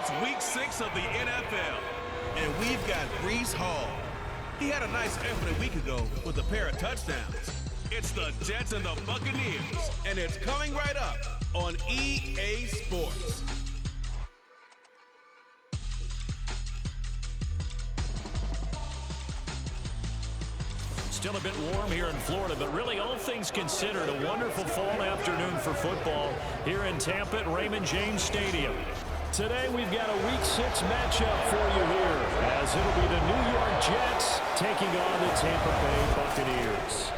It's week 6 of the NFL, and we've got Breece Hall. He had a nice effort a week ago with a pair of touchdowns. It's the Jets and the Buccaneers, and it's coming right up on EA Sports. Still a bit warm here in Florida, but really all things considered, a wonderful fall afternoon for football here in Tampa at Raymond James Stadium. Today we've got a Week 6 matchup for you here, as it'll be the New York Jets taking on the Tampa Bay Buccaneers.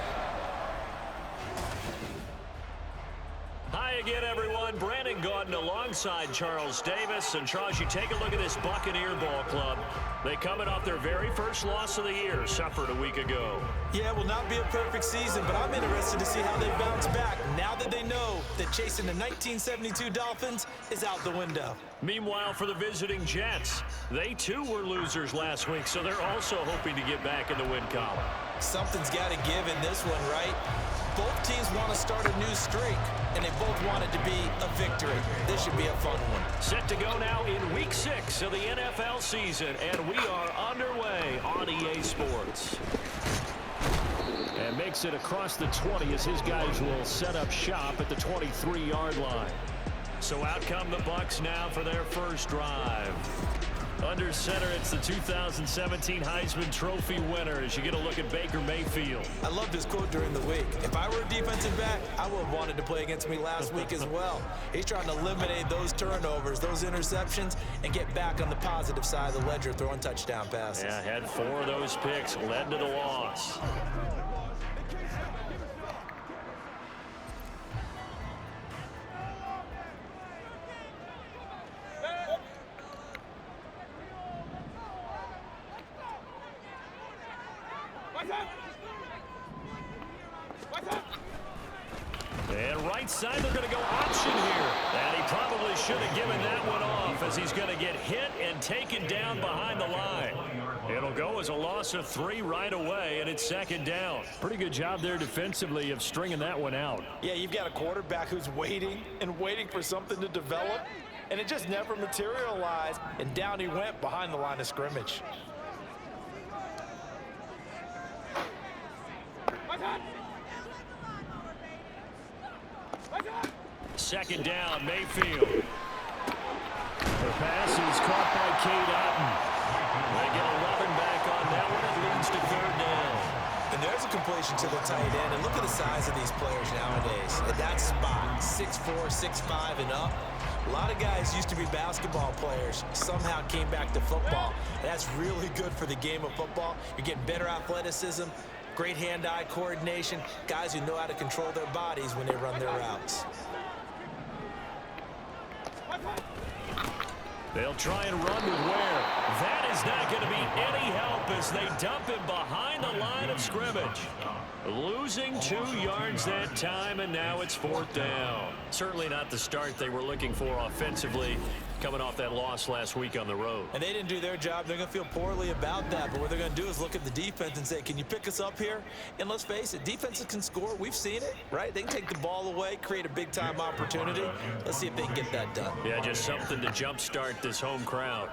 Hi again, everyone. Brandon Gaudin alongside Charles Davis. And Charles, you take a look at this Buccaneer ball club. They coming off their very first loss of the year, suffered a week ago. Yeah, it will not be a perfect season, but I'm interested to see how they bounce back now that they know that chasing the 1972 Dolphins is out the window. Meanwhile, for the visiting Jets, they too were losers last week, so they're also hoping to get back in the win column. Something's got to give in this one, right? Both teams want to start a new streak, and they both want it to be a victory. This should be a fun one. Set to go now in Week 6 of the NFL season, and we are underway on EA Sports. And makes it across the 20 as his guys will set up shop at the 23-yard line. So out come the Bucs now for their first drive. Under center, it's the 2017 Heisman Trophy winner as you get a look at Baker Mayfield. I loved his quote during the week. If I were a defensive back, I would have wanted to play against me last week as well. He's trying to eliminate those turnovers, those interceptions, and get back on the positive side of the ledger throwing touchdown passes. Yeah, had 4 of those picks, led to the loss. And right side, they're going to go option here. And he probably should have given that one off as he's going to get hit and taken down behind the line. It'll go as a loss of 3 right away, and it's second down. Pretty good job there defensively of stringing that one out. Yeah, you've got a quarterback who's waiting and waiting for something to develop, and it just never materialized, and down he went behind the line of scrimmage. Second down, Mayfield. The pass is caught by Cade Otton. They get 11 back on that one. It leads to third down. And there's a completion to the tight end. And look at the size of these players nowadays. At that spot, 6'4", 6'5", and up. A lot of guys used to be basketball players, somehow came back to football. And that's really good for the game of football. You're getting better athleticism, great hand-eye coordination, guys who know how to control their bodies when they run their routes. They'll try and run with Ware. That is not going to be any help as they dump him behind the line of scrimmage. Losing 2 yards that time, and now it's fourth down. Certainly not the start they were looking for offensively, coming off that loss last week on the road. And they didn't do their job. They're going to feel poorly about that. But what they're going to do is look at the defense and say, can you pick us up here? And let's face it, defenses can score. We've seen it, right? They can take the ball away, create a big-time opportunity. Let's see if they can get that done. Yeah, just something to jumpstart this home crowd.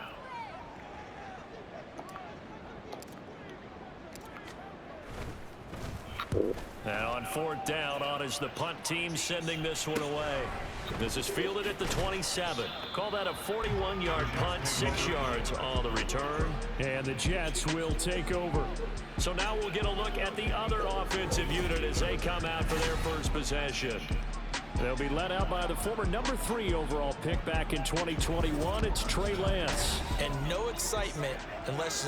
And on fourth down, on is the punt team sending this one away. This is fielded at the 27. Call that a 41-yard punt, 6 yards on the return. And the Jets will take over. So now we'll get a look at the other offensive unit as they come out for their first possession. They'll be led out by the former number 3 overall pick back in 2021. It's Trey Lance. And no excitement unless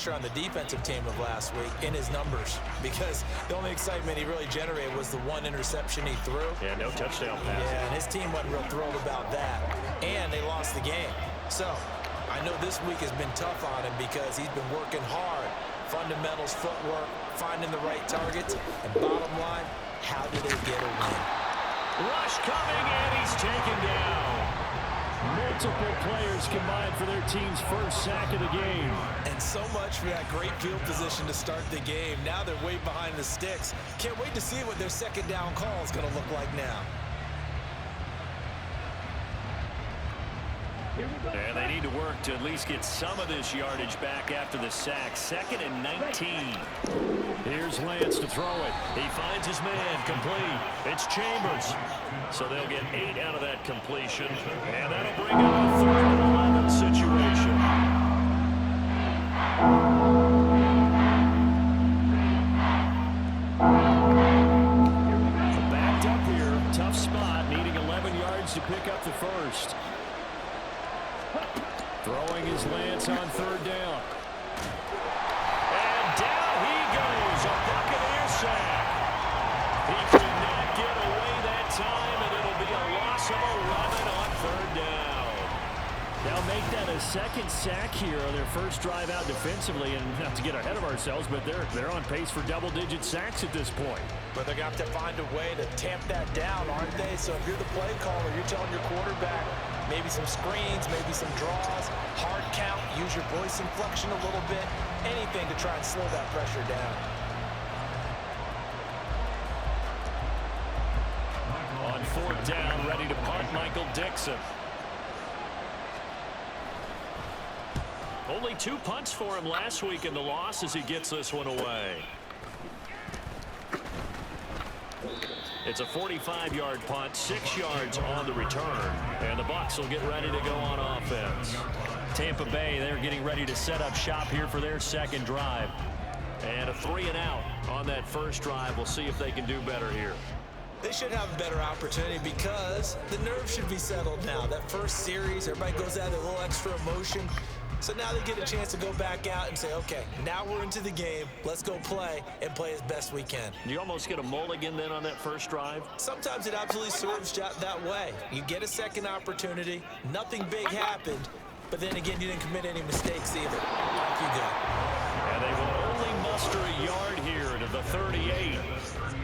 you're on the defensive team of last week in his numbers, because the only excitement he really generated was the 1 interception he threw. Yeah, no touchdown pass. Yeah, and his team wasn't real thrilled about that. And they lost the game. So I know this week has been tough on him because he's been working hard. Fundamentals, footwork, finding the right targets. And bottom line, how do they get a win? Rush coming, and he's taken down. Multiple players combined for their team's first sack of the game. And so much for that great field position to start the game. Now they're way behind the sticks. Can't wait to see what their second down call is going to look like now. And they need to work to at least get some of this yardage back after the sack. 2nd and 19. Here's Lance to throw it. He finds his man, complete. It's Chambers. So they'll get 8 out of that completion. And that'll bring up a 3rd and 11 situation. Backed up here. Tough spot. Needing 11 yards to pick up the first. Throwing his Lance on 3rd down. And down he goes. A Buccaneer sack. He could not get away that time, and it'll be a loss of 11 on 3rd down. They'll make that a 2nd sack here on their first drive out defensively, and not to get ahead of ourselves, but they're on pace for double-digit sacks at this point. But they're going to have to find a way to tamp that down, aren't they? So if you're the play caller, you're telling your quarterback, maybe some screens, maybe some draws, hard count, use your voice inflection a little bit, anything to try and slow that pressure down. On 4th down, ready to punt, Michael Dixon. Only 2 punts for him last week in the loss as he gets this one away. It's a 45-yard punt, 6 yards on the return, and the Bucs will get ready to go on offense. Tampa Bay, they're getting ready to set up shop here for their 2nd drive. And a 3 and out on that first drive. We'll see if they can do better here. They should have a better opportunity because the nerves should be settled now. That first series, everybody goes out with a little extra emotion. So now they get a chance to go back out and say, okay, now we're into the game. Let's go play and play as best we can. You almost get a mulligan then on that first drive? Sometimes it absolutely serves that way. You get a 2nd opportunity. Nothing big happened. But then again, you didn't commit any mistakes either. Off you go. And they will only muster a yard here to the 38.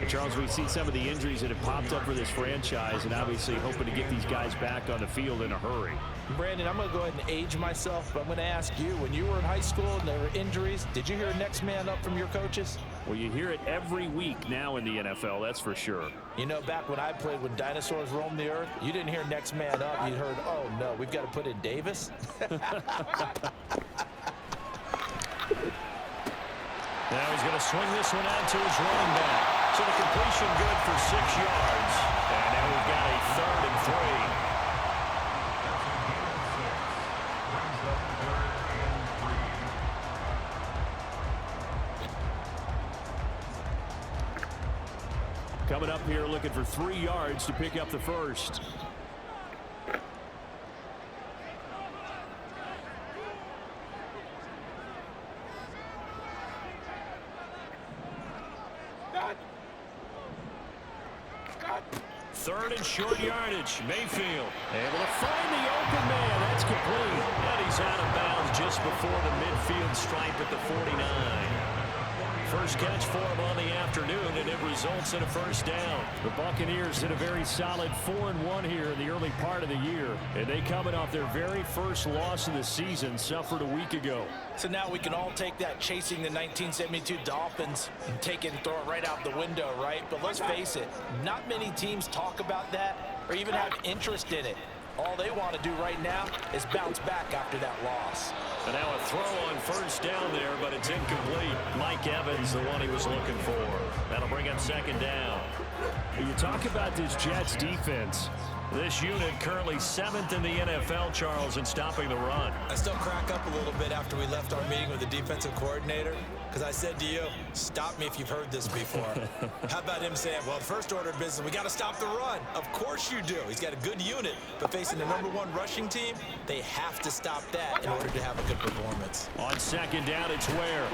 Charles, we see some of the injuries that have popped up for this franchise, and obviously hoping to get these guys back on the field in a hurry. Brandon, I'm going to go ahead and age myself, but I'm going to ask you, when you were in high school and there were injuries, did you hear next man up from your coaches? Well, you hear it every week now in the NFL, that's for sure. You know, back when I played when dinosaurs roamed the earth, you didn't hear next man up. You heard, oh, no, we've got to put in Davis. Now he's going to swing this one out to his running back. So the completion good for 6 yards. And now we've got a 3rd and 3. Coming up here looking for 3 yards to pick up the first. Third and short yardage. Mayfield able to find the open man. That's complete. And he's out of bounds just before the midfield stripe at the 49. First catch for him on the afternoon, and it results in a first down. The Buccaneers hit a very solid 4-1 here in the early part of the year. And they coming off their very first loss of the season, suffered a week ago. So now we can all take that chasing the 1972 Dolphins and take it and throw it right out the window, right? But let's face it, not many teams talk about that or even have interest in it. All they want to do right now is bounce back after that loss. And now a throw on first down there, but it's incomplete. Mike Evans, the one he was looking for. That'll bring up 2nd down. When you talk about this Jets defense, this unit currently 7th in the NFL, Charles, in stopping the run. I still crack up a little bit after we left our meeting with the defensive coordinator because I said to you, stop me if you've heard this before. How about him saying, well, first order of business, we got to stop the run. Of course you do. He's got a good unit, but facing the #1 rushing team, they have to stop that in order to have a good performance. On 2nd down, it's Ware.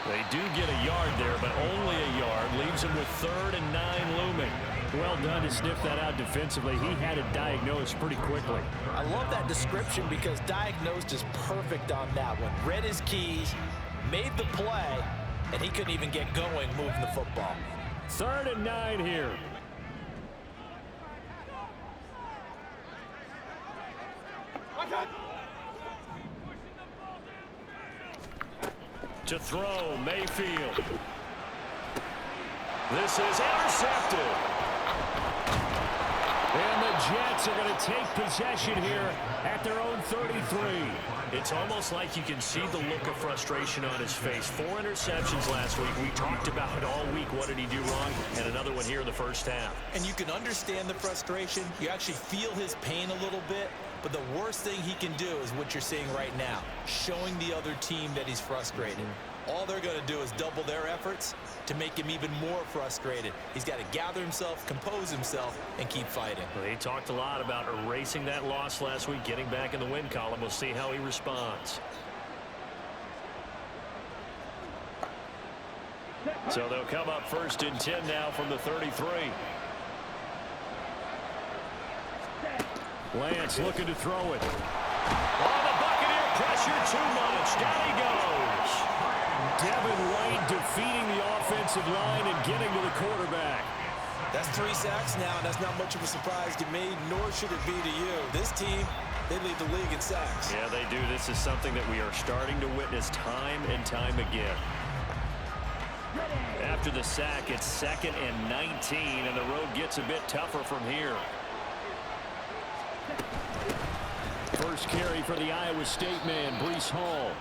They do get a yard there, but only a yard. Leaves him with 3rd and 9 looming. Well done to sniff that out defensively. He had it diagnosed pretty quickly. I love that description because diagnosed is perfect on that one. Read his keys, made the play, and he couldn't even get going moving the football. 3rd and 9 here. To throw, Mayfield. This is intercepted. And the Jets are going to take possession here at their own 33. It's almost like you can see the look of frustration on his face. 4 interceptions last week. We talked about it all week. What did he do wrong? And another one here in the first half. And you can understand the frustration. You actually feel his pain a little bit. But the worst thing he can do is what you're seeing right now, showing the other team that he's frustrated. All they're going to do is double their efforts to make him even more frustrated. He's got to gather himself, compose himself, and keep fighting. Well, he talked a lot about erasing that loss last week, getting back in the win column. We'll see how he responds. So they'll come up 1st and 10 now from the 33. Lance looking to throw it. Oh, the Buccaneer pressure too much. Down he goes. Devin White defeating the offensive line and getting to the quarterback. That's 3 sacks now, and that's not much of a surprise to me, nor should it be to you. This team, they lead the league in sacks. Yeah, they do. This is something that we are starting to witness time and time again. After the sack, it's 2nd and 19, and the road gets a bit tougher from here. First carry for the Iowa State man, Breece Hall.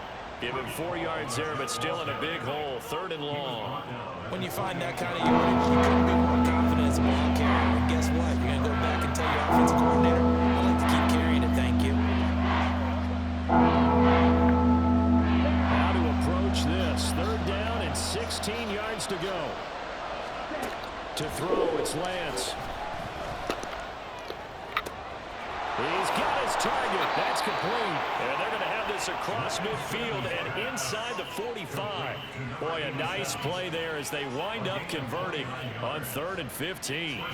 Give him 4 yards there, but still in a big hole. 3rd and long. When you find that kind of yardage, you couldn't be more confident as a ball carrier. And guess what? You're going to go back and tell your offensive coordinator, I'd like to keep carrying it, thank you. How to approach this. 3rd down and 16 yards to go. To throw, it's Lance. He's got his target. That's complete. And they're going to have this across midfield and inside the 45. Boy, a nice play there as they wind up converting on 3rd and 15.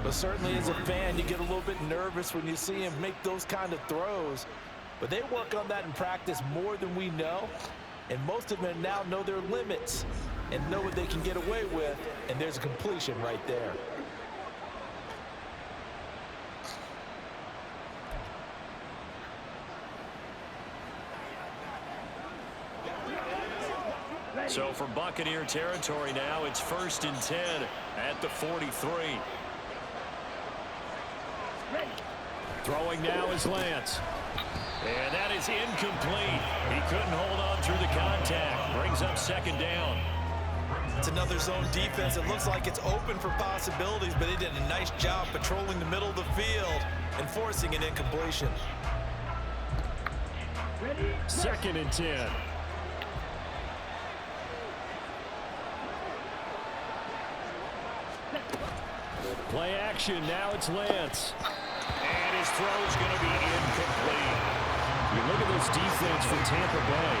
But certainly as a fan, you get a little bit nervous when you see him make those kind of throws. But they work on that in practice more than we know. And most of them now know their limits and know what they can get away with. And there's a completion right there. So from Buccaneer territory now, it's 1st and 10 at the 43. Throwing now is Lance. And that is incomplete. He couldn't hold on through the contact. Brings up 2nd down. It's another zone defense. It looks like it's open for possibilities, but they did a nice job patrolling the middle of the field and forcing an incompletion. 2nd and 10. Play action. Now it's Lance. And his throw's going to be incomplete. You look at this defense for Tampa Bay.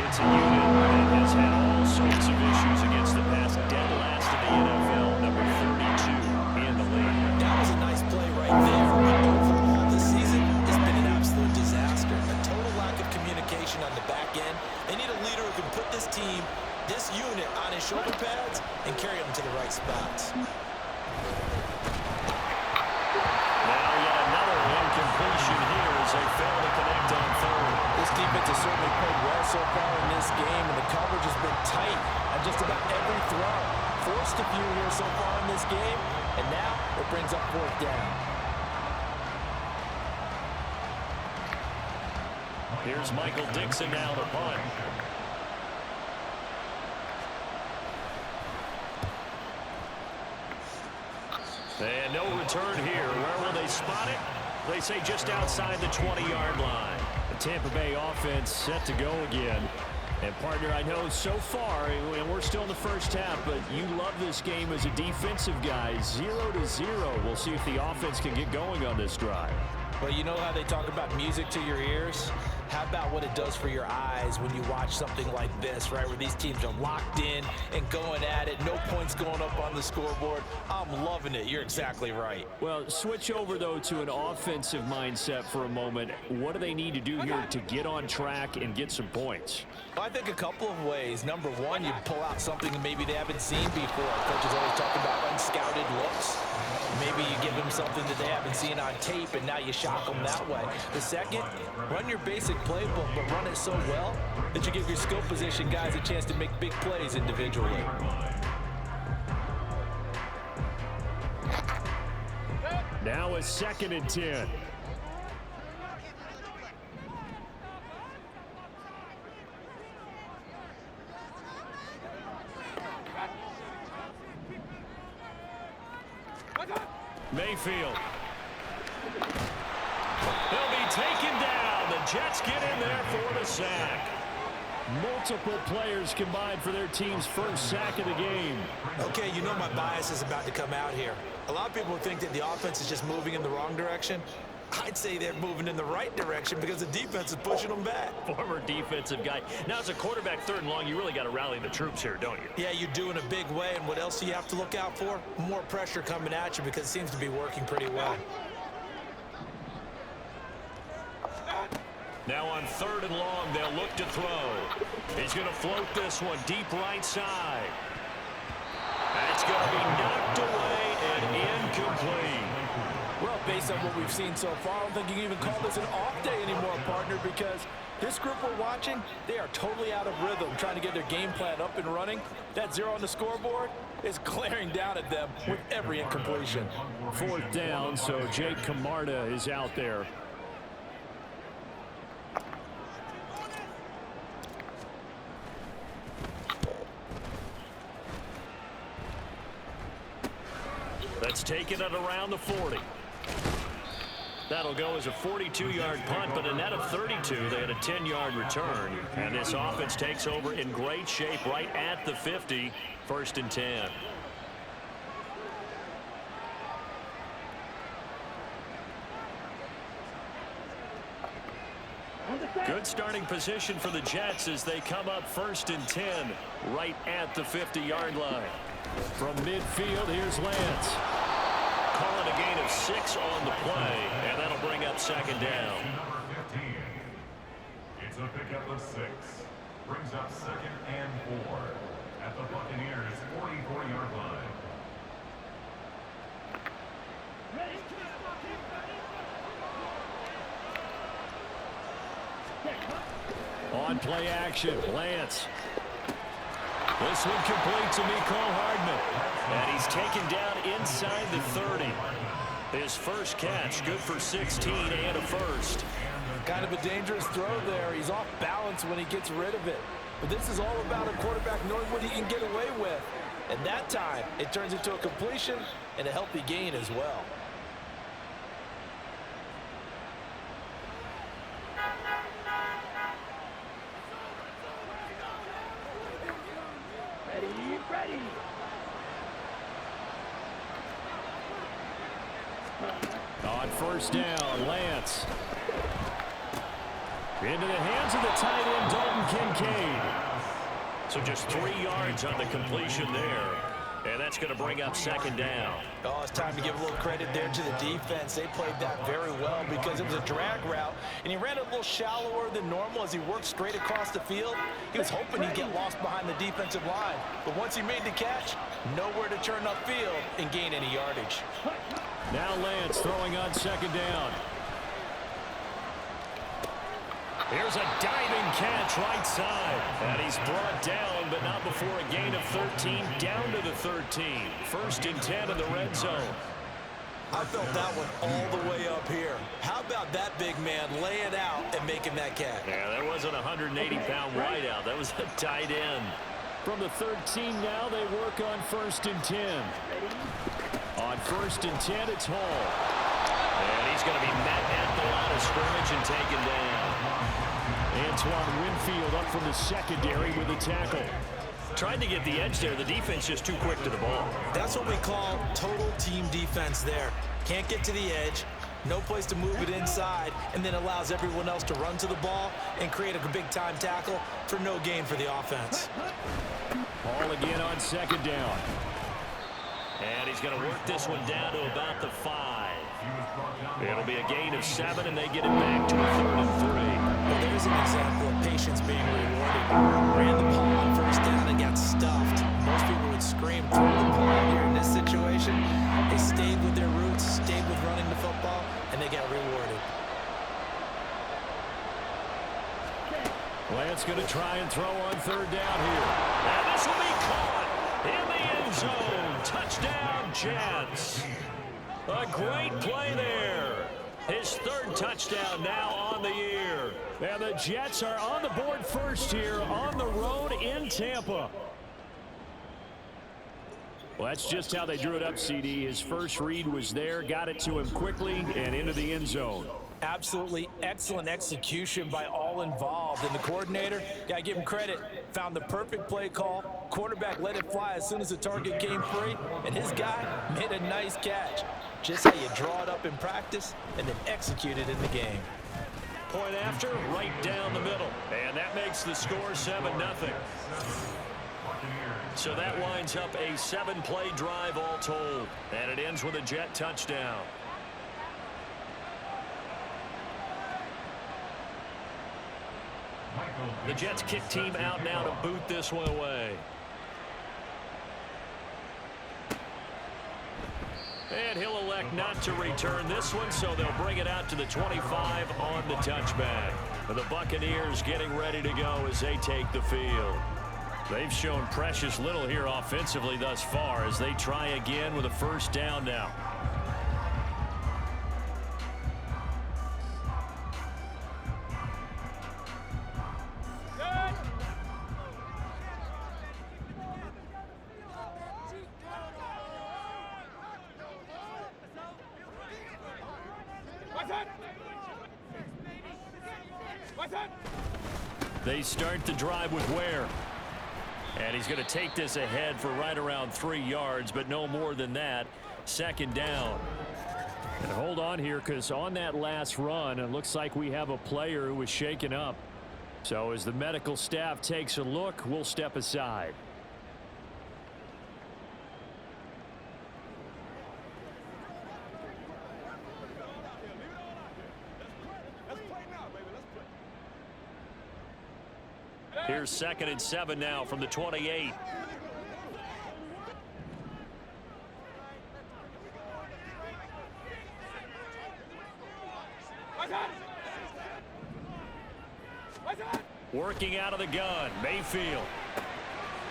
It's a unit that has had all sorts of issues against the pass. Dead last in the NFL, number 32 in the league. That was a nice play right there. But overall, this season has been an absolute disaster. A total lack of communication on the back end. They need a leader who can put this team, this unit, on his shoulder pads and carry them to the right spots. Completion here as they fail to connect on 3rd. This defense has certainly played well so far in this game, and the coverage has been tight on just about every throw. Forced a few here so far in this game, and now it brings up 4th down. Here's Michael Dixon now to punt. And no return here. Where will they spot it? They say just outside the 20-yard line. The Tampa Bay offense set to go again. And, partner, I know so far, and we're still in the first half, but you love this game as a defensive guy. 0-0. We'll see if the offense can get going on this drive. Well, you know how they talk about music to your ears? How about what it does for your eyes when you watch something like this, right, where these teams are locked in and going at it, no points going up on the scoreboard? I'm loving it. You're exactly right. Well, switch over, though, to an offensive mindset for a moment. What do they need to do here to get on track and get some points? I think a couple of ways. Number one, you pull out something that maybe they haven't seen before. Coaches always talk about unscouted looks. Maybe you give them something that they haven't seen on tape, and now you shock them that way. The second, run your basic playbook, but run it so well that you give your skill position guys a chance to make big plays individually. Now a 2nd and 10. Mayfield. He'll be taken down. The Jets get in there for the sack. Multiple players combined for their team's first sack of the game. Okay, you know my bias is about to come out here. A lot of people think that the offense is just moving in the wrong direction. I'd say they're moving in the right direction because the defense is pushing them back. Former defensive guy. Now, as a quarterback 3rd and long, you really got to rally the troops here, don't you? Yeah, you do in a big way. And what else do you have to look out for? More pressure coming at you because it seems to be working pretty well. Now on 3rd and long, they'll look to throw. He's going to float this one deep right side. That's going to be knocked away and incomplete. Well, based on what we've seen so far, I don't think you can even call this an off day anymore, partner, because this group we're watching, they are totally out of rhythm, trying to get their game plan up and running. That 0 on the scoreboard is glaring down at them with every incompletion. 4th down, so Jake Camarda is out there. That's taken it around the 40. That'll go as a 42-yard punt, but a net of 32. They had a 10-yard return. And this offense takes over in great shape right at the 50. 1st and 10. Good starting position for the Jets as they come up 1st and 10 right at the 50-yard line. From midfield, here's Lance. Calling a gain of 6 on the play, and that'll bring up 2nd down. Number 15. It's a pickup of 6. Brings up 2nd and 4 at the Buccaneers' 44-yard line. On play action, Lance. This one complete to Mecole Hardman. And he's taken down inside the 30. His first catch, good for 16 and a first. Kind of a dangerous throw there. He's off balance when he gets rid of it. But this is all about a quarterback knowing what he can get away with. And that time, it turns into a completion and a healthy gain as well. On 1st down, Lance. Into the hands of the tight end, Dalton Kincaid. So just 3 yards on the completion there. And that's going to bring up 2nd down. Oh, it's time to give a little credit there to the defense. They played that very well because it was a drag route, and he ran a little shallower than normal as he worked straight across the field. He was hoping he'd get lost behind the defensive line, but once he made the catch, nowhere to turn upfield and gain any yardage. Now Lance throwing on 2nd down. Here's a diving catch right side. And he's brought down, but not before a gain of 13, down to the 13. 1st and 10 in the red zone. I felt that one all the way up here. How about that big man laying out and making that catch? Yeah, that wasn't a 180-pound wideout. That was a tight end. From the 13 now, they work on 1st and 10. On 1st and 10, it's Hall. And he's going to be met at the line of scrimmage and taken down. Antoine Winfield up from the secondary with a tackle. Tried to get the edge there. The defense just too quick to the ball. That's what we call total team defense there. Can't get to the edge, no place to move it inside, and then allows everyone else to run to the ball and create a big-time tackle for no gain for the offense. Hall again on 2nd down. And he's going to work this one down to about the 5. It'll be a gain of 7, and they get it back to a 3rd and 3. Well, there's an example of patience being rewarded. Ran the ball on 1st down and got stuffed. Most people would scream, throw the ball here in this situation. They stayed with their roots, stayed with running the football, and they got rewarded. Lance going to try and throw on 3rd down here. And this will be caught in the end zone. Touchdown, Jets. A great play there. His third touchdown now on the year. And the Jets are on the board first here on the road in Tampa. Well, that's just how they drew it up, CD. His first read was there, got it to him quickly, and into the end zone. Absolutely excellent execution by all involved. And the coordinator, got to give him credit, found the perfect play call. Quarterback let it fly as soon as the target came free, and his guy made a nice catch. Just how you draw it up in practice and then execute it in the game. Point after, right down the middle. And that makes the score 7-0. So that winds up a 7-play drive all told. And it ends with a Jet touchdown. The Jets kick team out now to boot this one away. And he'll elect not to return this one, so they'll bring it out to the 25 on the touchback. The Buccaneers getting ready to go as they take the field. They've shown precious little here offensively thus far as they try again with a first down now. They start the drive with Ware. And he's going to take this ahead for right around 3 yards, but no more than that. Second down. And hold on here, because on that last run, it looks like we have a player who was shaken up. So as the medical staff takes a look, we'll step aside. Here's 2nd and 7 now from the 28. Working out of the gun, Mayfield.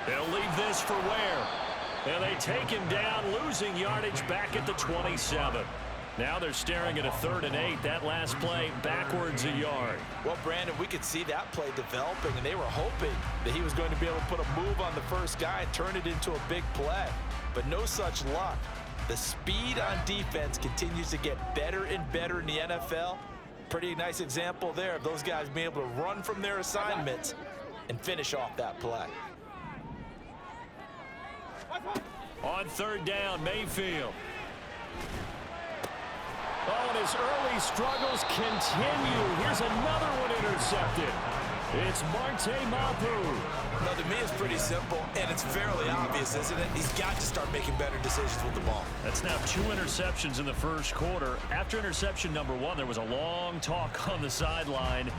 They'll leave this for Ware. And they take him down, losing yardage back at the 27. Now they're staring at a 3rd and 8. That last play backwards a yard. Well, Brandon, we could see that play developing, and they were hoping that he was going to be able to put a move on the first guy and turn it into a big play. But no such luck. The speed on defense continues to get better and better in the NFL. Pretty nice example there of those guys being able to run from their assignments and finish off that play. On 3rd down, Mayfield. Oh, and his early struggles continue. Here's another one intercepted. It's Marte Mapu. Now, to me, it's pretty simple, and it's fairly obvious, isn't it? He's got to start making better decisions with the ball. That's now 2 interceptions in the first quarter. After interception number 1, there was a long talk on the sideline,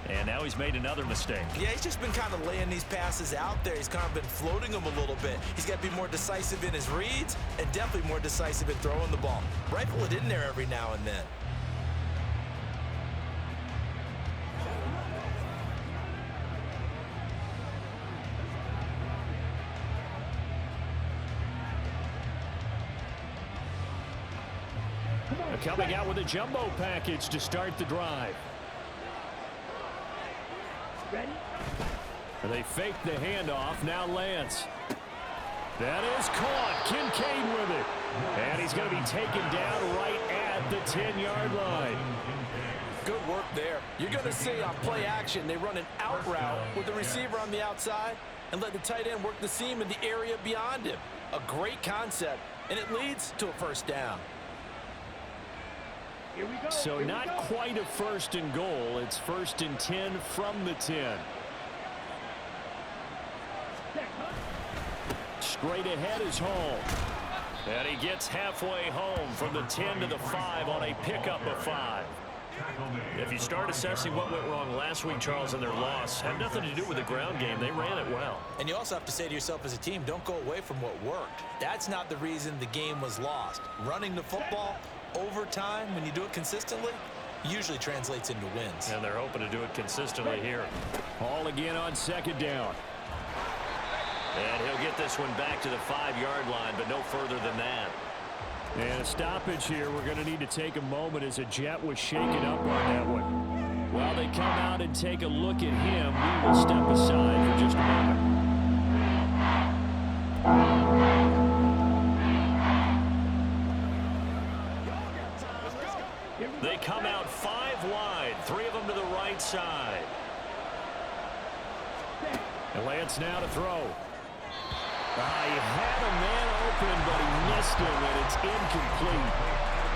and now he's made another mistake. Yeah, he's just been kind of laying these passes out there. He's kind of been floating them a little bit. He's got to be more decisive in his reads and definitely more decisive in throwing the ball. Rifle it in there every now and then. Coming out with a jumbo package to start the drive. Ready? And they fake the handoff. Now Lance. That is caught. Kincaid with it. And he's going to be taken down right at the 10-yard line. Good work there. You're going to see on play action, they run an out route with the receiver on the outside and let the tight end work the seam in the area beyond him. A great concept, and it leads to a first down. Here we go. So not quite a 1st and goal. It's 1st and 10 from the 10. Straight ahead is Hall. And he gets halfway home from the 10 to the 5 on a pickup of 5. If you start assessing what went wrong last week, Charles, in their loss, had nothing to do with the ground game. They ran it well. And you also have to say to yourself as a team, don't go away from what worked. That's not the reason the game was lost. Running the football over time, when you do it consistently, usually translates into wins. And they're hoping to do it consistently here. Hall again on 2nd down. And he'll get this one back to the 5-yard line, but no further than that. And a stoppage here. We're going to need to take a moment as a Jet was shaken up on that one. While they come out and take a look at him, we will step aside for just a moment. They come out 5 wide, 3 of them to the right side. And Lance now to throw. He had a man open, but he missed him, and it's incomplete.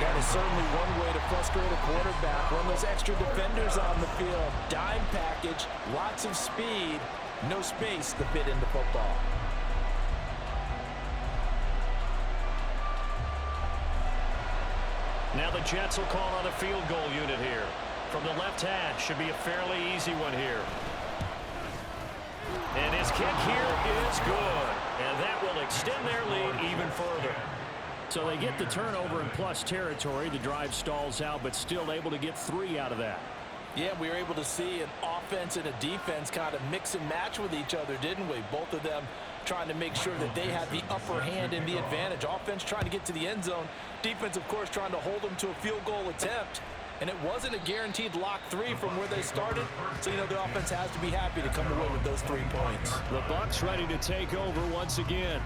That is certainly one way to frustrate a quarterback. Run those extra defenders on the field. Dime package, lots of speed, no space to fit into football. Now the Jets will call on a field goal unit here. From the left hash, should be a fairly easy one here. And his kick here is good. And that will extend their lead even further. So they get the turnover in plus territory. The drive stalls out, but still able to get 3 out of that. Yeah, we were able to see an offense and a defense kind of mix and match with each other, didn't we? Both of them trying to make sure that they had the upper hand and the advantage. Offense trying to get to the end zone. Defense, of course, trying to hold them to a field goal attempt. And it wasn't a guaranteed lock 3 from where they started. So, you know, the offense has to be happy to come away with those 3 points. The Bucs ready to take over once again.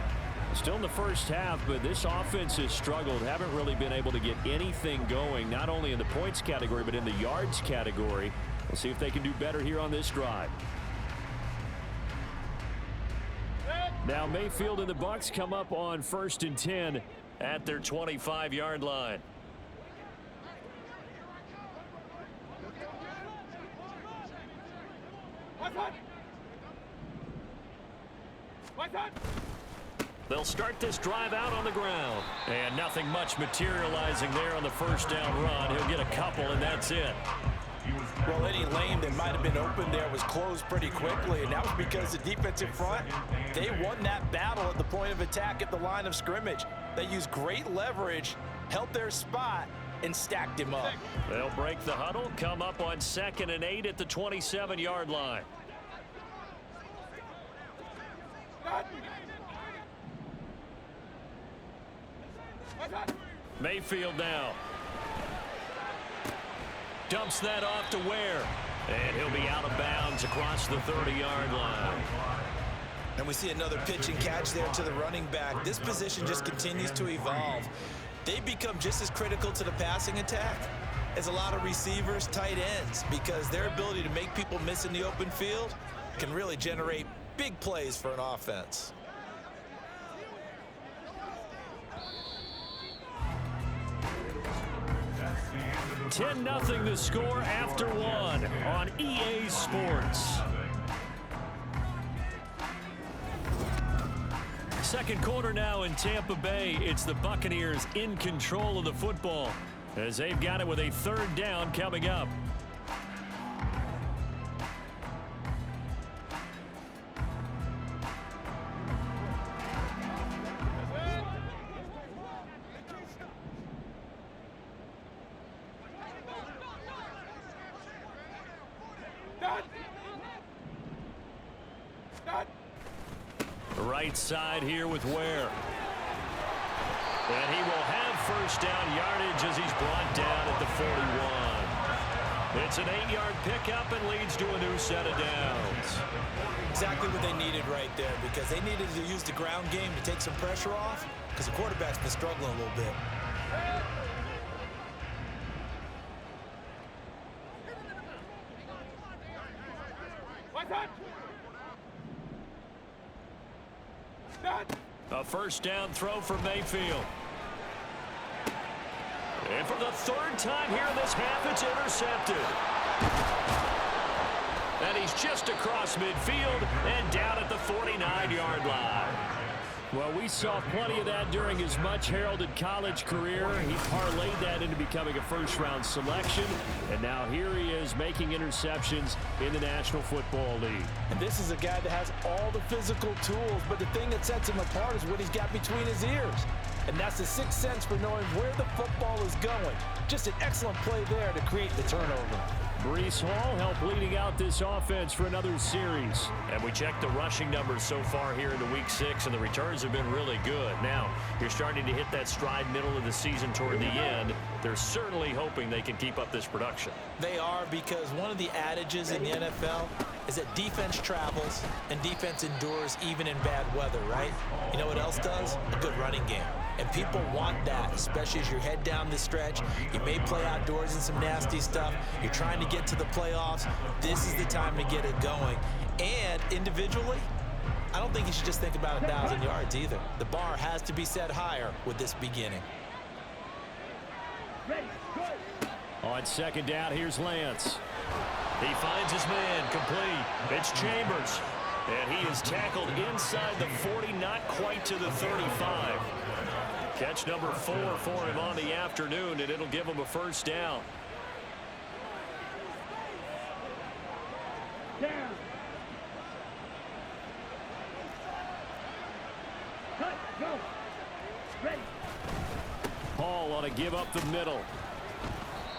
Still in the first half, but this offense has struggled. Haven't really been able to get anything going, not only in the points category, but in the yards category. We'll see if they can do better here on this drive. Now Mayfield and the Bucs come up on 1st and 10 at their 25-yard line. They'll start this drive out on the ground. And nothing much materializing there on the first down run. He'll get a couple, and that's it. Well, any lane that might have been open there was closed pretty quickly, and that was because the defensive front, they won that battle at the point of attack at the line of scrimmage. They used great leverage, held their spot, and stacked him up. They'll break the huddle, come up on 2nd and 8 at the 27-yard line. Mayfield now. Dumps that off to Ware. And he'll be out of bounds across the 30-yard line. And we see another pitch and catch there to the running back. This position just continues to evolve. They become just as critical to the passing attack as a lot of receivers, tight ends, because their ability to make people miss in the open field can really generate big plays for an offense. Ten 10-0 the score after 1 on EA Sports. Second quarter now in Tampa Bay. It's the Buccaneers in control of the football as they've got it with a 3rd down coming up. Right side here with Ware. And he will have 1st down yardage as he's brought down at the 41. It's an 8-yard pickup and leads to a new set of downs. Exactly what they needed right there, because they needed to use the ground game to take some pressure off, because the quarterback's been struggling a little bit. A 1st down throw for Mayfield. And for the 3rd time here in this half, it's intercepted. And he's just across midfield and down at the 49-yard line. Well, we saw plenty of that during his much-heralded college career. He parlayed that into becoming a first-round selection, and now here he is making interceptions in the National Football League. And this is a guy that has all the physical tools, but the thing that sets him apart is what he's got between his ears. And that's the sixth sense for knowing where the football is going. Just an excellent play there to create the turnover. Brees Hall helped leading out this offense for another series. And we checked the rushing numbers so far here into Week 6, and the returns have been really good. Now, you're starting to hit that stride middle of the season toward the end. They're certainly hoping they can keep up this production. They are, because one of the adages in the NFL is that defense travels and defense endures even in bad weather, right? You know what else does? A good running game. And people want that, especially as you head down the stretch. You may play outdoors in some nasty stuff. You're trying to get to the playoffs. This is the time to get it going. And individually, I don't think you should just think about 1,000 yards either. The bar has to be set higher with this beginning. On second down, here's Lance. He finds his man complete. It's Chambers. And he is tackled inside the 40, not quite to the 35. Catch number 4 for him on the afternoon, and it'll give him a first down. Hall ought to give up the middle.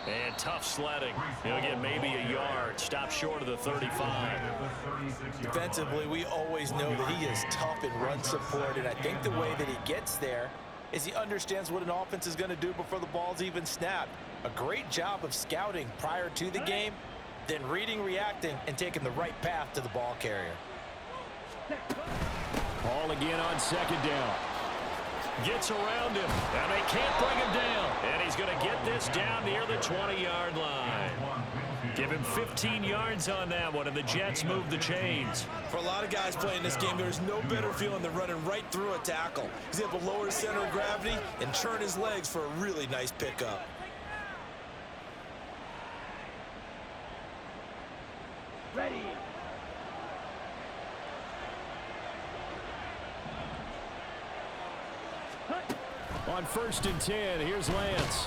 And tough sledding. He'll get maybe a yard. Stop short of the 35. Defensively, we always know that he is tough in run support, and I think the way that he gets there is he understands what an offense is going to do before the ball's even snapped. A great job of scouting prior to the game, then reading, reacting, and taking the right path to the ball carrier. Hall again on second down. Gets around him, and they can't bring him down. And he's going to get this down near the 20-yard line. Give him 15 yards on that one, and the Jets move the chains. For a lot of guys playing this game, there's no better feeling than running right through a tackle. He's able to lower his center of gravity and churn his legs for a really nice pickup. Ready. On first and 10, here's Lance.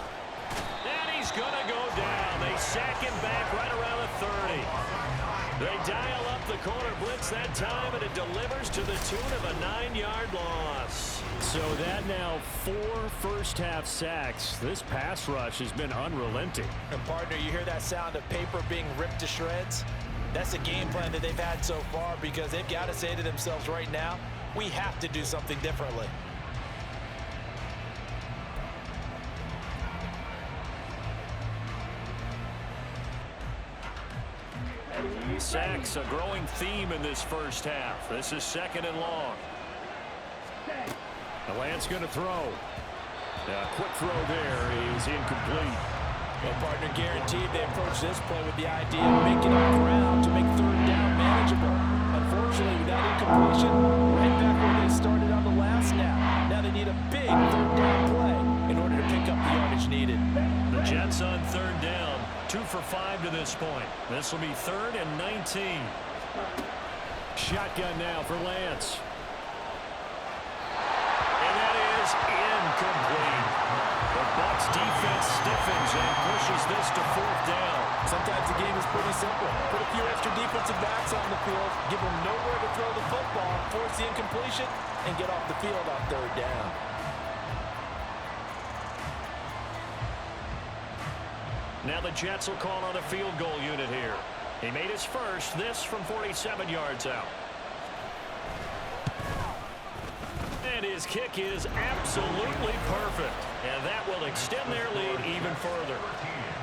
And he's going to go down. They sack him back right around the 30. They dial up the corner blitz that time, and it delivers to the tune of a 9-yard loss. So that now 4 first-half sacks. This pass rush has been unrelenting. And partner, you hear that sound of paper being ripped to shreds? That's the game plan that they've had so far, because they've got to say to themselves right now, we have to do something differently. Sacks, a growing theme in this first half. This is second and long. The Lance going to throw. A quick throw there is incomplete. Well, partner, guaranteed they approach this play with the idea of making up ground to make third down manageable. Unfortunately, with that incompletion, right back where they started on the last snap. Now they need a big third down play in order to pick up the yardage needed. The Jets on third down, 2 for 5 to this point. This will be 3rd and 19. Shotgun now for Lance. And that is incomplete. The Bucs defense stiffens and pushes this to 4th down. Sometimes the game is pretty simple. Put a few extra defensive backs on the field, give them nowhere to throw the football, force the incompletion, and get off the field on third down. Now the Jets will call on a field goal unit here. He made his first, this from 47 yards out. And his kick is absolutely perfect. And that will extend their lead even further.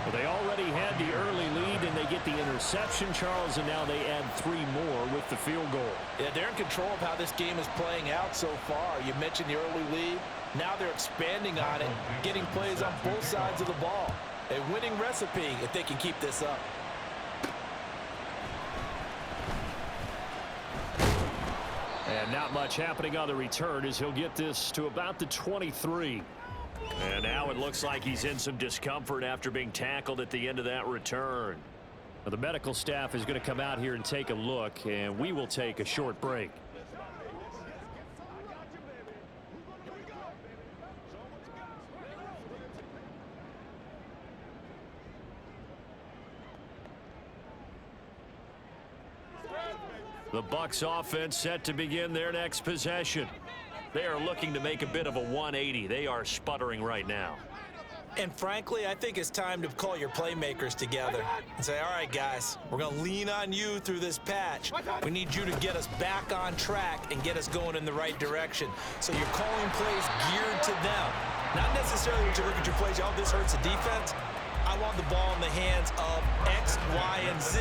Well, they already had the early lead, and they get the interception, Charles, and now they add 3 more with the field goal. Yeah, they're in control of how this game is playing out so far. You mentioned the early lead. Now they're expanding on it, getting plays on both sides of the ball. A winning recipe if they can keep this up. And not much happening on the return as he'll get this to about the 23. And now it looks like he's in some discomfort after being tackled at the end of that return. Well, the medical staff is going to come out here and take a look, and we will take a short break. The Bucs offense set to begin their next possession. They are looking to make a bit of a 180. They are sputtering right now. And frankly, I think it's time to call your playmakers together and say, all right, guys, we're going to lean on you through this patch. We need you to get us back on track and get us going in the right direction. So you're calling plays geared to them. Not necessarily when you look at your plays, oh, this hurts the defense. I want the ball in the hands of X, Y, and Z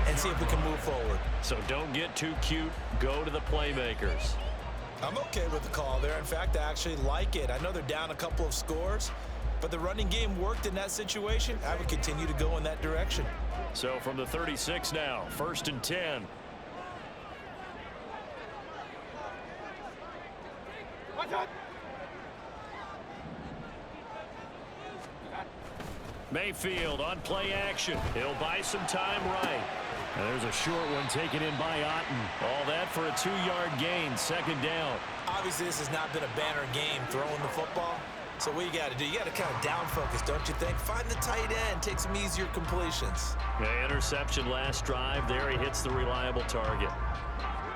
and see if we can move forward. So don't get too cute. Go to the playmakers. I'm okay with the call there. In fact, I actually like it. I know they're down a couple of scores, but the running game worked in that situation. I would continue to go in that direction. So from the 36 now, 1st and 10. Mayfield on play action. He'll buy some time right. And there's a short one taken in by Otten. All that for a 2-yard gain, 2nd down. Obviously, this has not been a banner game throwing the football. So what you got to do, you got to kind of down focus, don't you think? Find the tight end, take some easier completions. Yeah, interception last drive. There he hits the reliable target.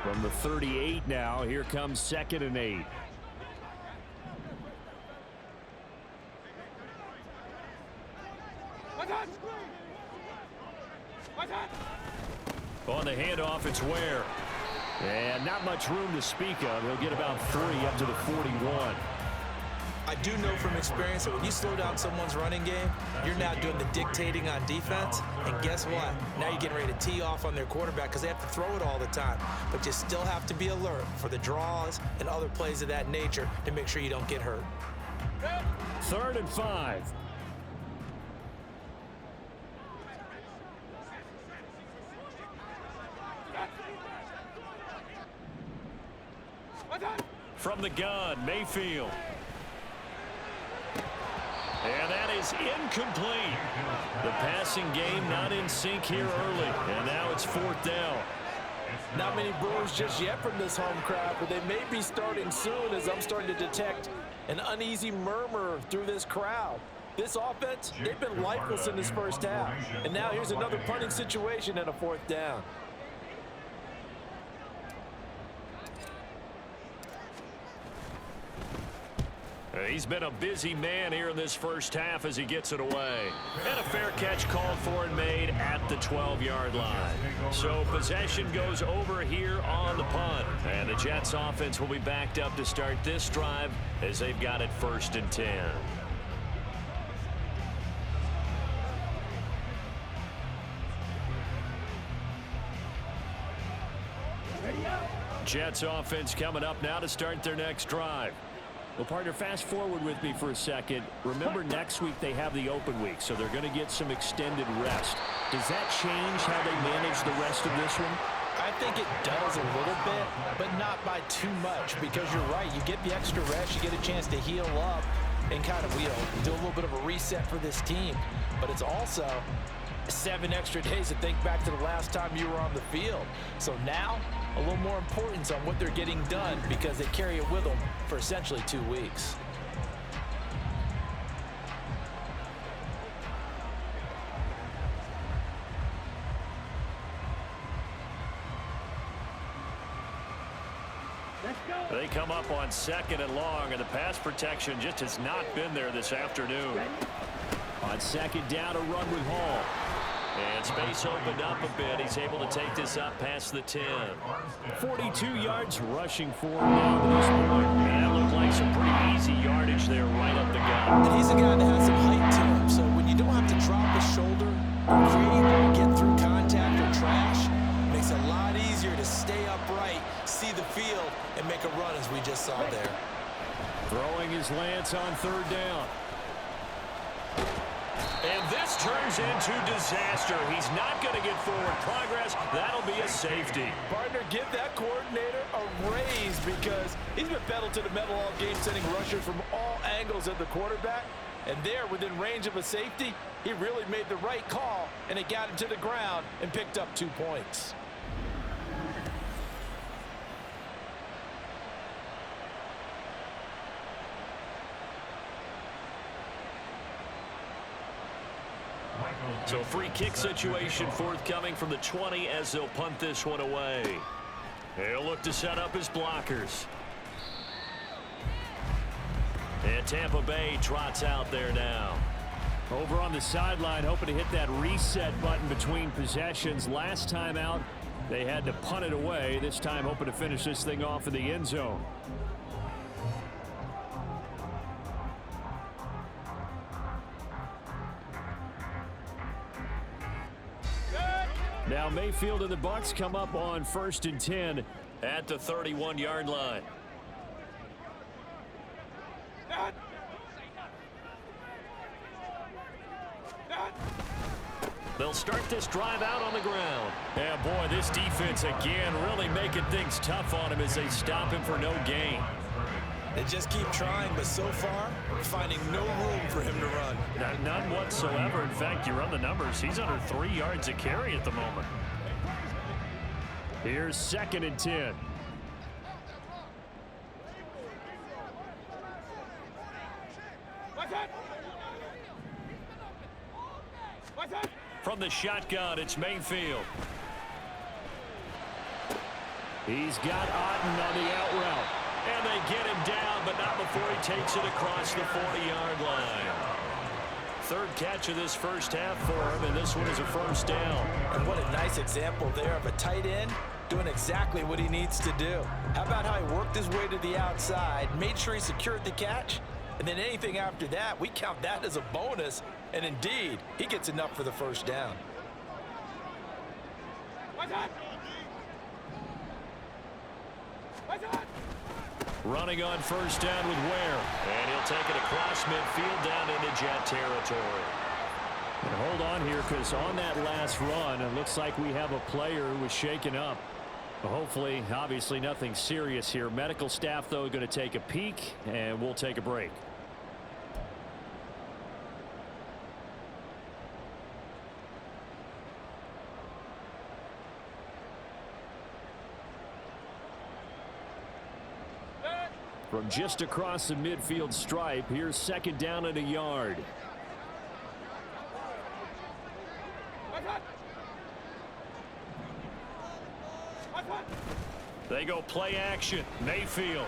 From the 38 now, here comes 2nd and 8. On the handoff, it's Ware. And not much room to speak of. He'll get about 3 up to the 41. I do know from experience that when you slow down someone's running game, you're now doing the dictating on defense. And guess what? Now you're getting ready to tee off on their quarterback because they have to throw it all the time. But you still have to be alert for the draws and other plays of that nature to make sure you don't get hurt. 3rd and 5. From the gun, Mayfield. And that is incomplete. The passing game not in sync here early. And now it's 4th down. Not many boos just yet from this home crowd, but they may be starting soon as I'm starting to detect an uneasy murmur through this crowd. This offense, they've been lifeless in this first half. And now here's another punting situation and a 4th down. He's been a busy man here in this first half as he gets it away. And a fair catch called for and made at the 12-yard line. So possession goes over here on the punt. And the Jets offense will be backed up to start this drive as they've got it 1st and 10. Jets offense coming up now to start their next drive. Well, partner, fast forward with me for a second. Remember, next week they have the open week, so they're going to get some extended rest. Does that change how they manage the rest of this one? I think it does a little bit, but not by too much, because you're right. You get the extra rest, you get a chance to heal up and kind of, do a little bit of a reset for this team. But it's also 7 extra days to think back to the last time you were on the field. So now, a little more importance on what they're getting done because they carry it with them for essentially 2 weeks. They come up on 2nd and long, and the pass protection just has not been there this afternoon. On 2nd down, a run with Hall. And space opened up a bit. He's able to take this up past the 10. 42 yards rushing forward now to this point. And that looked like some pretty easy yardage there right up the gut. And he's a guy that has some height to him, so when you don't have to drop his shoulder or create or get through contact or trash, it makes it a lot easier to stay upright, see the field, and make a run as we just saw there. Throwing his Lance on 3rd down. And this turns into disaster. He's not going to get forward progress. That'll be a safety. Partner, give that coordinator a raise because he's been pedal to the metal all game, sending rushers from all angles at the quarterback. And there, within range of a safety, he really made the right call, and it got him to the ground and picked up 2 points. So free kick situation forthcoming from the 20 as they'll punt this one away. They'll look to set up his blockers. And Tampa Bay trots out there now. Over on the sideline, hoping to hit that reset button between possessions. Last time out, they had to punt it away. This time, hoping to finish this thing off in the end zone. Now Mayfield and the Bucs come up on 1st and 10 at the 31-yard line. They'll start this drive out on the ground. Yeah, boy, this defense again really making things tough on him as they stop him for no gain. They just keep trying, but so far, finding no room for him to run. None whatsoever. In fact, you run the numbers. He's under 3 yards a carry at the moment. Here's 2nd and 10. From the shotgun, it's Mayfield. He's got Otten on the out route. And they get him down, but not before he takes it across the 40-yard line. 3rd catch of this first half for him, and this one is a 1st down. And what a nice example there of a tight end doing exactly what he needs to do. How about how he worked his way to the outside, made sure he secured the catch, and then anything after that, we count that as a bonus. And indeed, he gets enough for the 1st down. Running on 1st down with Ware. And he'll take it across midfield down into Jet territory. And hold on here, because on that last run, it looks like we have a player who was shaken up. Hopefully, obviously nothing serious here. Medical staff, though, going to take a peek, and we'll take a break. From just across the midfield stripe, here's 2nd down and a yard. They go play action. Mayfield.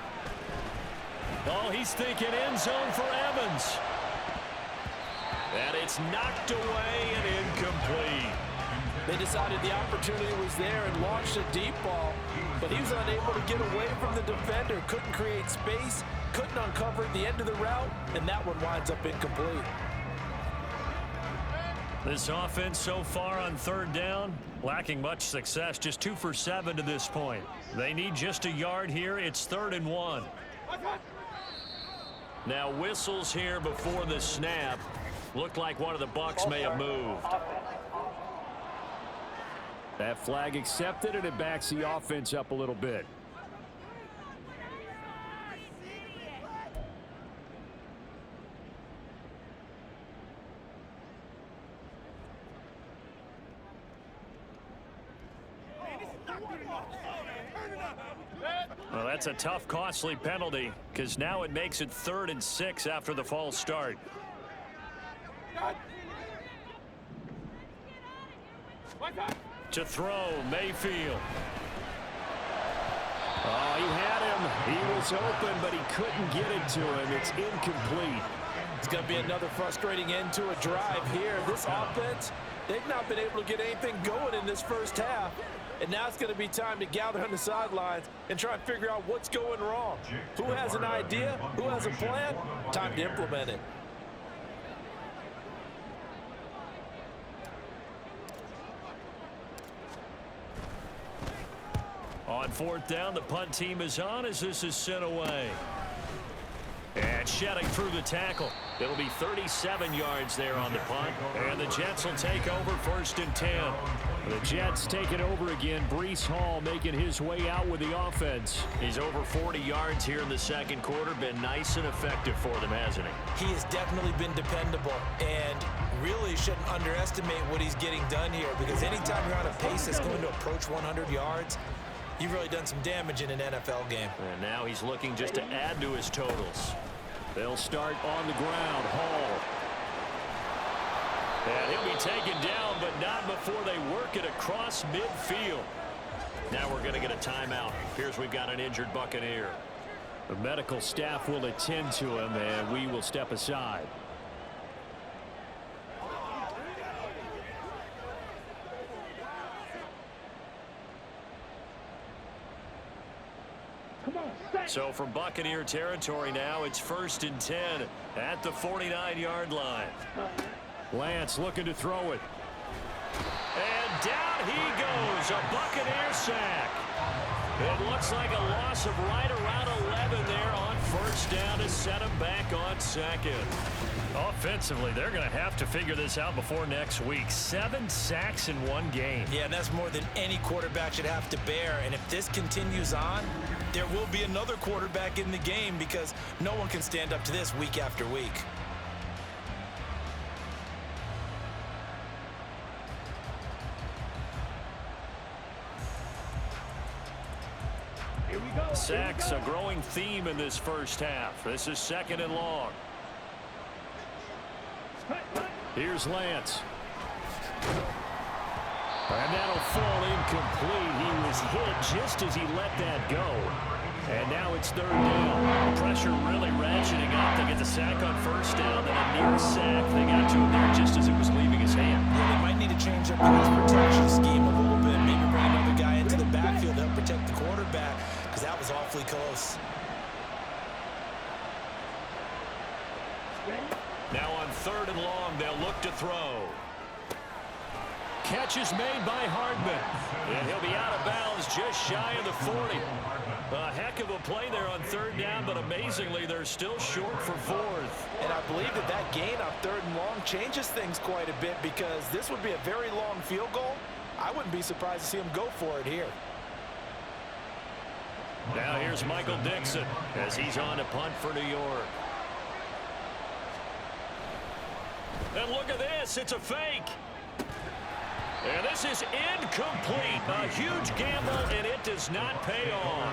Oh, he's thinking end zone for Evans. And it's knocked away and incomplete. They decided the opportunity was there and launched a deep ball, but he was unable to get away from the defender. Couldn't create space, couldn't uncover at the end of the route, and that one winds up incomplete. This offense so far on 3rd down, lacking much success. Just 2 for 7 to this point. They need just a yard here. It's 3rd and 1. Now whistles here before the snap. Looked like one of the Bucs may have moved. That flag accepted, and it backs the offense up a little bit. Well, that's a tough, costly penalty, because now it makes it 3rd and 6 after the false start. To throw, Mayfield. Oh, he had him. He was open, but he couldn't get it to him. It's incomplete. It's going to be another frustrating end to a drive here. This offense, they've not been able to get anything going in this first half. And now it's going to be time to gather on the sidelines and try and figure out what's going wrong. Who has an idea? Who has a plan? Time to implement it. On 4th down, the punt team is on as this is sent away. And shedding through the tackle. It'll be 37 yards there on the punt. And the Jets will take over 1st and 10. The Jets take it over again. Breece Hall making his way out with the offense. He's over 40 yards here in the 2nd quarter. Been nice and effective for them, hasn't he? He has definitely been dependable, and really shouldn't underestimate what he's getting done here, because anytime you're on a pace that's going to approach 100 yards, you've really done some damage in an NFL game. And now he's looking just to add to his totals. They'll start on the ground. Hall. And he'll be taken down, but not before they work it across midfield. Now we're going to get a timeout. Here's we've got an injured Buccaneer. The medical staff will attend to him, and we will step aside. So from Buccaneer territory now, it's 1st and 10 at the 49-yard line. Lance looking to throw it. And down he goes, a Buccaneer sack. It looks like a loss of right around 11 there on 1st down to set him back on 2nd. Offensively, they're going to have to figure this out before next week. 7 sacks in one game. Yeah, and that's more than any quarterback should have to bear. And if this continues on, there will be another quarterback in the game because no one can stand up to this week after week. Sacks, a growing theme in this first half. This is 2nd and long. Here's Lance. And that'll fall incomplete. He was hit just as he let that go. And now it's 3rd down. Pressure really ratcheting up. They get the sack on 1st down, then a near sack. They got to him there just as it was leaving his hand. Yeah, they might need to change their pass protection scheme a little bit. Maybe bring another guy into the backfield to help protect the quarterback because that was awfully close. Now on 3rd and long, they'll look to throw. Catch is made by Hardman. And he'll be out of bounds just shy of the 40. A heck of a play there on 3rd down, but amazingly, they're still short for 4th. And I believe that gain on 3rd and long changes things quite a bit because this would be a very long field goal. I wouldn't be surprised to see him go for it here. Now here's Michael Dixon as he's on to punt for New York. And look at this, it's a fake. And this is incomplete. A huge gamble, and it does not pay off.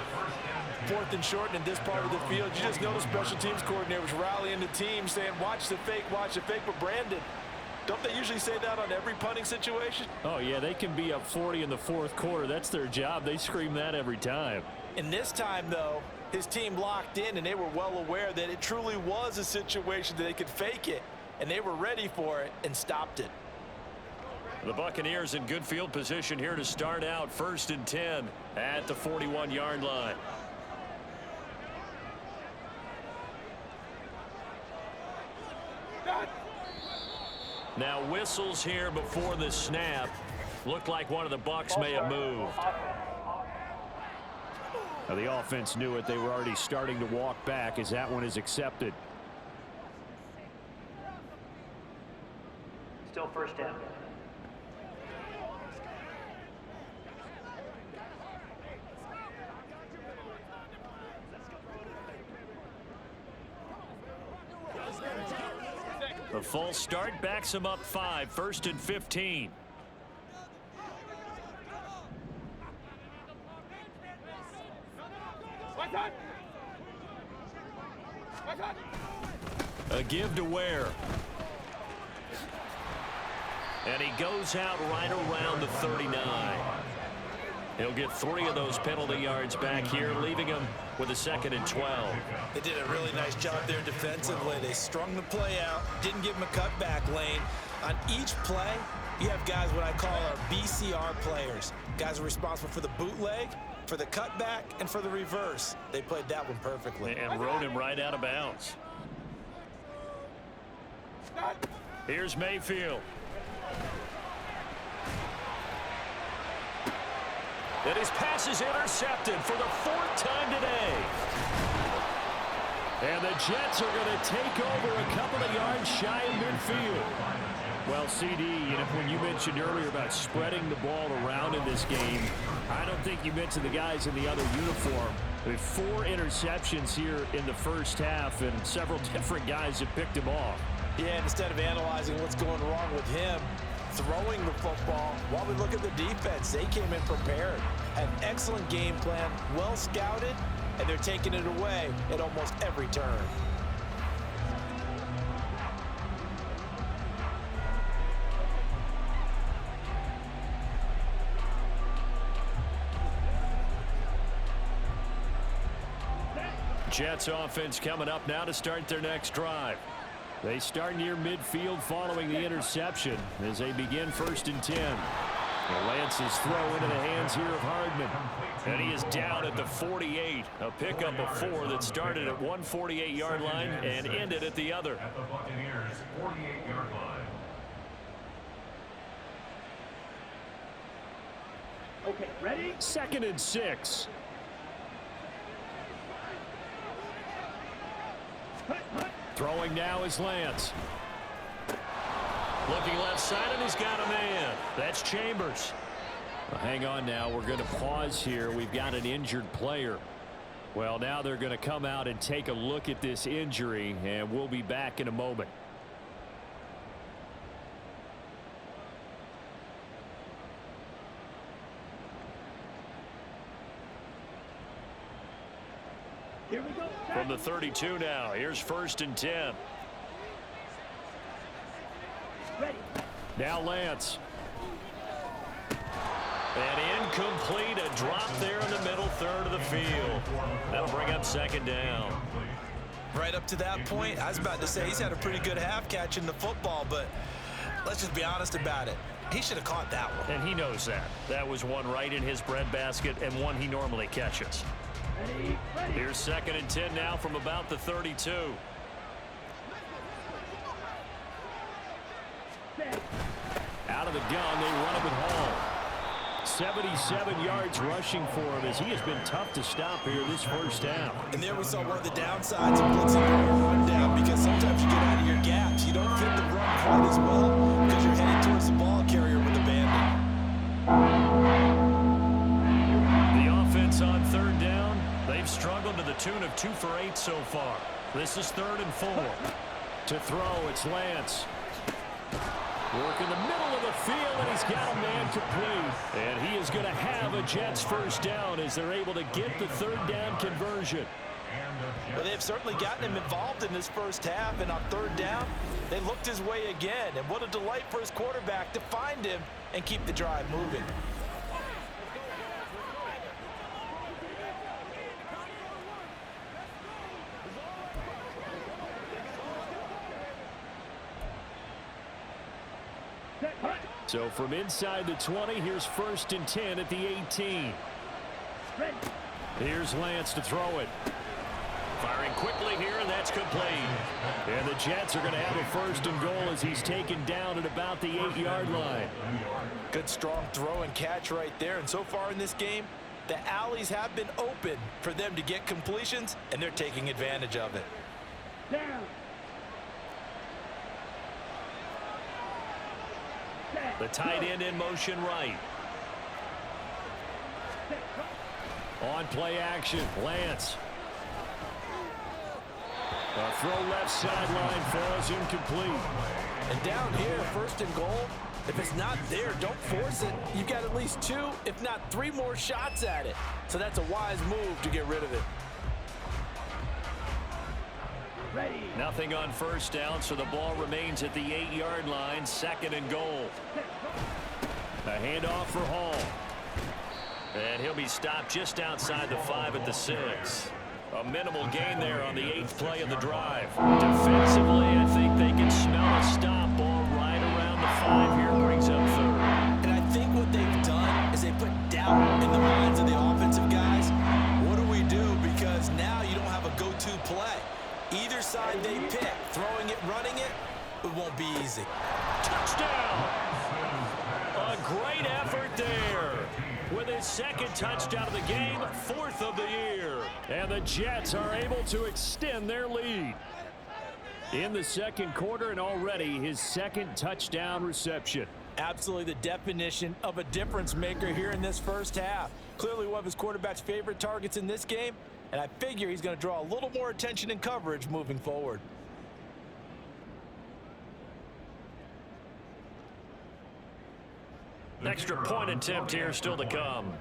4th and short in this part of the field. You just know the special teams coordinator was rallying the team saying, watch the fake, but Brandon, don't they usually say that on every punting situation? Oh, yeah, they can be up 40 in the 4th quarter. That's their job. They scream that every time. And this time, though, his team locked in, and they were well aware that it truly was a situation that they could fake it, and they were ready for it and stopped it. The Buccaneers in good field position here to start out 1st and 10 at the 41-yard line. Now whistles here before the snap. Looked like one of the Bucs may have moved. Now the offense knew it. They were already starting to walk back as that one is accepted. Still 1st down. The false start backs him up 5, 1st and 15. A give to Ware. And he goes out right around the 39. He'll get 3 of those penalty yards back here, leaving him with a 2nd and 12. They did a really nice job there defensively. They strung the play out, didn't give him a cutback lane. On each play, you have guys what I call our BCR players. Guys are responsible for the bootleg, for the cutback, and for the reverse. They played that one perfectly. And rode him right out of bounds. Here's Mayfield. And his pass is intercepted for the 4th time today. And the Jets are going to take over a couple of yards shy of midfield. Well, CD, when you mentioned earlier about spreading the ball around in this game, I don't think you mentioned the guys in the other uniform. I mean, 4 interceptions here in the first half, and several different guys have picked him off. Yeah, and instead of analyzing what's going wrong with him, throwing the football, while we look at the defense, they came in prepared. An excellent game plan, well scouted, and they're taking it away at almost every turn. Jets offense coming up now to start their next drive. They start near midfield following the interception as they begin 1st and 10. And Lance's throw into the hands here of Hardman. And he is down at the 48. A pickup of 4 that started at 148-yard line and ended at the other. At the Buccaneers' 48-yard line. Okay, ready? 2nd and 6. Throwing now is Lance. Looking left side, and he's got a man. That's Chambers. Well, hang on now. We're going to pause here. We've got an injured player. Well, now they're going to come out and take a look at this injury, and we'll be back in a moment. Here we go. From the 32 now. Here's 1st and 10. Ready. Now Lance. And incomplete. A drop there in the middle third of the field. That'll bring up 2nd down. Right up to that point, I was about to say he's had a pretty good half catching the football, but let's just be honest about it. He should have caught that one. And he knows that. That was one right in his breadbasket and one he normally catches. Ready. Here's 2nd and 10 now from about the 32. Out of the gun, they run it with Hall. 77 yards rushing for him as he has been tough to stop here this first half. And there we saw one of the downsides of blitzing during a rundown, because sometimes you get out of your gaps. You don't fit the run quite as well because you're headed towards the ball carrier with abandon. The offense on 3rd down. They've struggled to the tune of 2 for 8 so far. This is 3rd and 4. To throw, it's Lance. Work in the middle of the field, and he's got a man complete. And he is going to have a Jets first down as they're able to get the 3rd down conversion. Well, they've certainly gotten him involved in this first half, and on 3rd down, they looked his way again. And what a delight for his quarterback to find him and keep the drive moving. So from inside the 20, here's 1st and 10 at the 18. Here's Lance to throw it. Firing quickly here, and that's complete. And the Jets are going to have a 1st and goal as he's taken down at about the 8-yard line. Good strong throw and catch right there. And so far in this game, the alleys have been open for them to get completions, and they're taking advantage of it. Down. The tight end in motion right. On play action, Lance. A throw left sideline falls incomplete. And down here, 1st and goal, if it's not there, don't force it. You've got at least 2, if not 3 more shots at it. So that's a wise move to get rid of it. Ready. Nothing on 1st down, so the ball remains at the 8-yard line, 2nd and goal. A handoff for Hall. And he'll be stopped just outside the 5 at the 6. A minimal gain there on the 8th play of the drive. Defensively, I think they can smell a stop. Ball right around the 5 here, brings up 3rd. And I think what they've done is they put doubt in the minds of the offensive guys. What do we do? Because now you don't have a go-to play. Either side they pick, throwing it, running it, it won't be easy. Touchdown! A great effort there. With his 2nd touchdown of the game, 4th of the year. And the Jets are able to extend their lead. In the 2nd quarter, and already his 2nd touchdown reception. Absolutely the definition of a difference maker here in this first half. Clearly one of his quarterback's favorite targets in this game, and I figure he's going to draw a little more attention and coverage moving forward. Extra point attempt here still to come.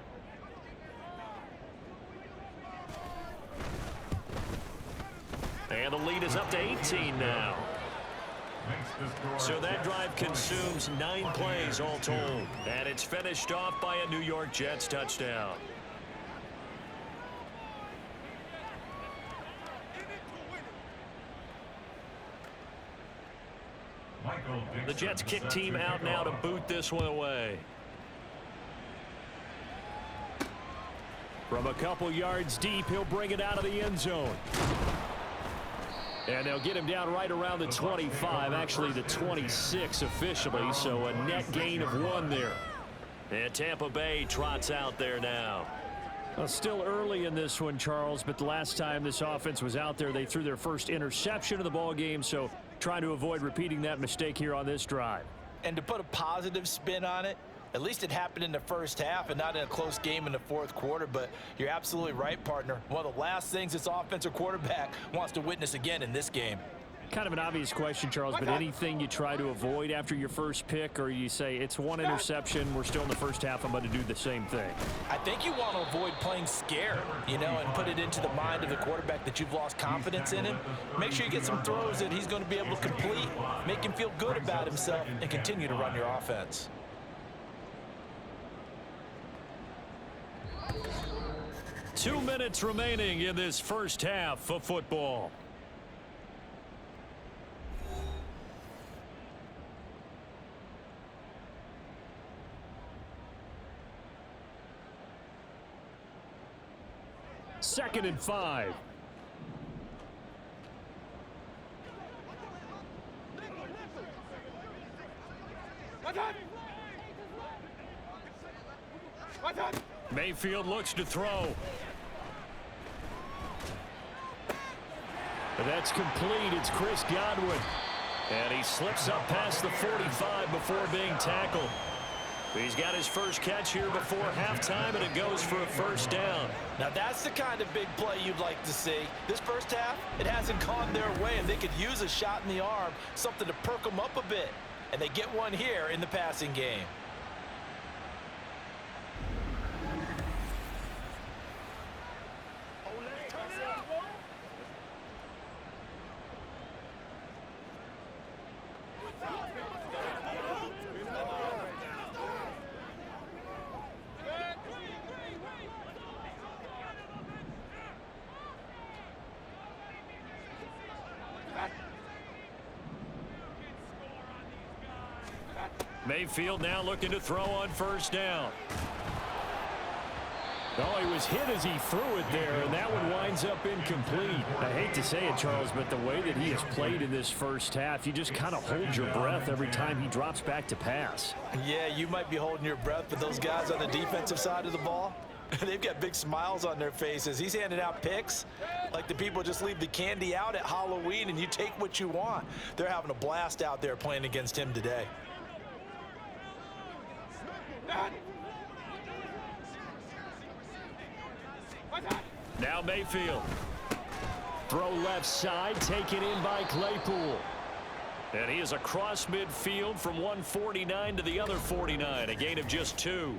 And the lead is up to 18 now. So that drive consumes 9 plays all told. And it's finished off by a New York Jets touchdown. The Jets kick team out now to boot this one away. From a couple yards deep, he'll bring it out of the end zone. And they'll get him down right around the 25, actually the 26 officially, so a net gain of 1 there. And Tampa Bay trots out there now. Well, still early in this one, Charles, but the last time this offense was out there, they threw their first interception of the ball game, so trying to avoid repeating that mistake here on this drive. And to put a positive spin on it, at least it happened in the first half and not in a close game in the fourth quarter. But you're absolutely right, partner. One of the last things this offensive quarterback wants to witness again in this game. Kind of an obvious question, Charles, but anything you try to avoid after your first pick, or you say it's 1 interception, we're still in the first half, I'm going to do the same thing? I think you want to avoid playing scared, and put it into the mind of the quarterback that you've lost confidence in him. Make sure you get some throws that he's going to be able to complete, make him feel good about himself, and continue to run your offense. Two minutes remaining in this first half of football. Second and 5. Mayfield looks to throw. But that's complete. It's Chris Godwin. And he slips up past the 45 before being tackled. He's got his first catch here before halftime, and it goes for a first down. Now that's the kind of big play you'd like to see. This first half, it hasn't gone their way, and they could use a shot in the arm, something to perk them up a bit. And they get one here in the passing game. Mayfield now looking to throw on first down. Oh, he was hit as he threw it there, and that one winds up incomplete. I hate to say it, Charles, but the way that he has played in this first half, you just kind of hold your breath every time he drops back to pass. Yeah, you might be holding your breath, but those guys on the defensive side of the ball, they've got big smiles on their faces. He's handing out picks like the people just leave the candy out at Halloween and you take what you want. They're having a blast out there playing against him today. Now Mayfield. Throw left side, taken in by Claypool. And he is across midfield from 149 to the other 49, a gain of just 2.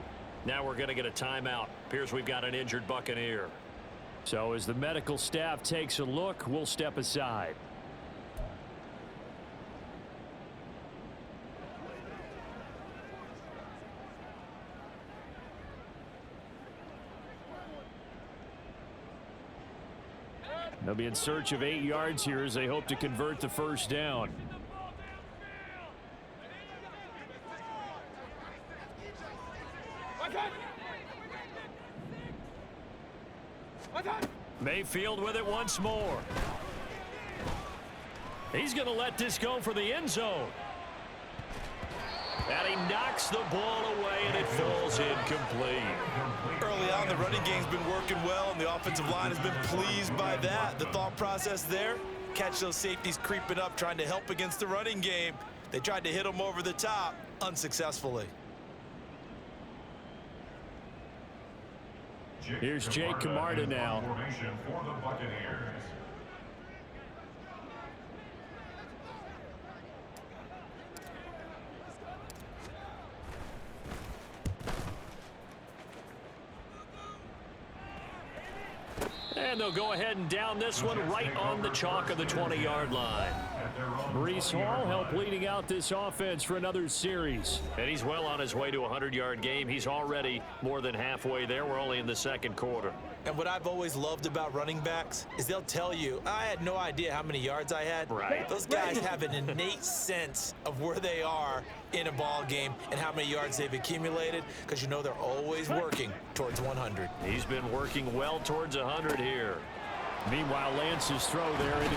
Now we're going to get a timeout. Appears we've got an injured Buccaneer. So as the medical staff takes a look, we'll step aside. They'll be in search of 8 yards here as they hope to convert the first down. Mayfield with it once more. He's going to let this go for the end zone. And he knocks the ball away, and it falls incomplete. Early on, the running game's been working well, and the offensive line has been pleased by that. The thought process there, catch those safeties creeping up, trying to help against the running game. They tried to hit them over the top, unsuccessfully. Here's Jake Camarda now. Formation for the Buccaneers. And they'll go ahead and down this one right on the chalk of the 20-yard line. Breece Hall helped leading out this offense for another series. And he's well on his way to a 100-yard game. He's already more than halfway there. We're only in the second quarter. And what I've always loved about running backs is they'll tell you, I had no idea how many yards I had. Right. Those guys have an innate sense of where they are in a ball game and how many yards they've accumulated, because you know they're always working towards 100. He's been working well towards 100 here. Meanwhile, Lance's throw there.